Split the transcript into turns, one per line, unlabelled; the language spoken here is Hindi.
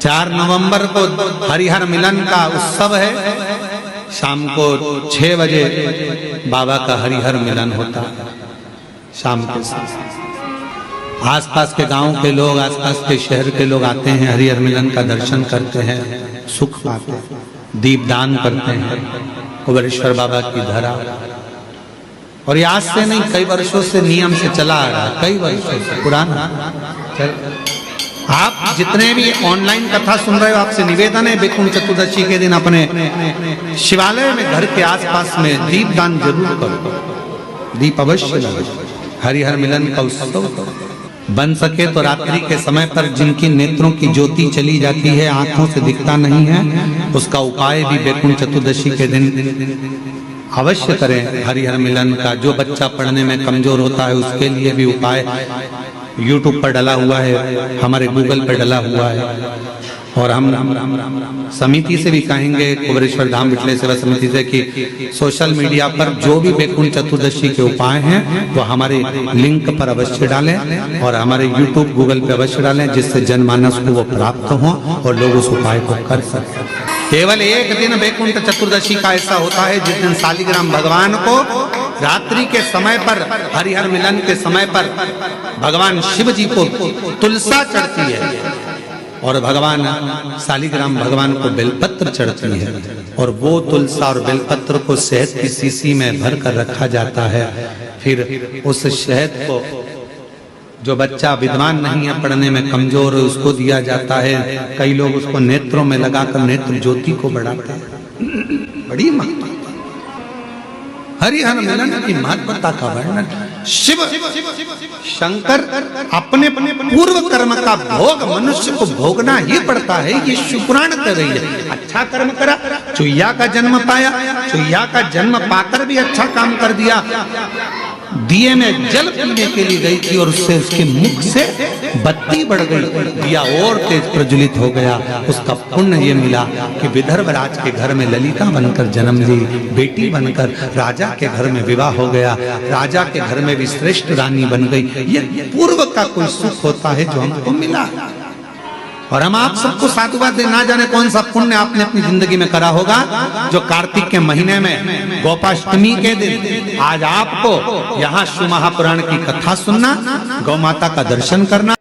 4 नवंबर को हरिहर मिलन का उत्सव है। शाम को 6 बजे बाबा का हरिहर मिलन होता है। शाम के समय आसपास के गांव के लोग, आसपास के शहर के लोग आते हैं, हरिहर मिलन का दर्शन करते हैं, सुख पाते हैं, दीपदान करते हैं कुबेरेश्वर बाबा की धरा। और ये आज से नहीं, कई वर्षों से नियम से चला आ रहा है, कई वर्षों से पुराना। आप जितने भी ऑनलाइन कथा सुन रहे हो, आपसे निवेदन है वैकुंठ चतुर्दशी के दिन अपने शिवालय में, घर के आसपास में दीपदान जरूर करो, दीप अवश्य लगाओ। हरिहर मिलन का उत्सव बन सके तो रात्रि के समय पर जिनकी नेत्रों की ज्योति चली जाती है, आंखों से दिखता नहीं है, उसका उपाय भी वैकुंठ चतुर्दशी के दिन अवश्य करें। हरिहर मिलन का जो बच्चा पढ़ने में कमजोर होता है, उसके लिए भी उपाय YouTube पर डला हुआ है, हमारे गूगल पर डला हुआ है। और हम समिति से भी कहेंगे, कुबेरेश्वर धाम विठले सेवा समिति से, कि सोशल मीडिया पर जो भी वैकुंठ चतुर्दशी के उपाय हैं वो हमारे लिंक पर अवश्य डालें और हमारे YouTube गूगल पे अवश्य डालें, जिससे जनमानस को वो प्राप्त हो और लोग उस उपाय को कर सकें। केवल एक दिन वैकुंठ चतुर्दशी का ऐसा होता है जिस दिन शालिग्राम भगवान को रात्रि के समय पर, हरिहर मिलन के समय पर भगवान शिव जी को तुलसा चढ़ती है और भगवान शालिग्राम भगवान को बेलपत्र चढ़ती है। और वो तुलसा और बेलपत्र को शहद की शीशी में भर कर रखा जाता है। फिर उस शहद को जो बच्चा विद्वान नहीं है, पढ़ने में कमजोर है, उसको दिया जाता है। कई लोग उसको नेत्रों में लगाकर नेत्र ज्योति को बढ़ाते हैं। बड़ी महत्ता हरिहर मिलन की महत्वता का वर्णन। शिव शंकर अपने पूर्व कर्म का भोग मनुष्य को भोगना ही पड़ता है। ये शिवपुराण कर रही है। अच्छा कर्म करा, चुईया का जन्म पाया, चुईया का जन्म पाकर भी अच्छा काम कर दिया। दिए में जल पीने के लिए गई थी और उससे उसके मुख से बत्ती बढ़ गई, दिया और तेज प्रज्वलित हो गया। उसका पुण्य ये मिला कि विदर्भ राज के घर में ललिता बनकर जन्म ली, बेटी बनकर राजा के घर में विवाह हो गया, राजा के घर में भी श्रेष्ठ रानी बन गई। ये पूर्व का कोई सुख होता है जो हमको मिला। और हम आप सबको साधुवाद दे, ना जाने कौन सा पुण्य आपने अपनी जिंदगी में करा होगा, जो कार्तिक के महीने में गोपाष्टमी के दिन आज आपको यहाँ शिव महापुराण की कथा सुनना, गौ माता का दर्शन करना।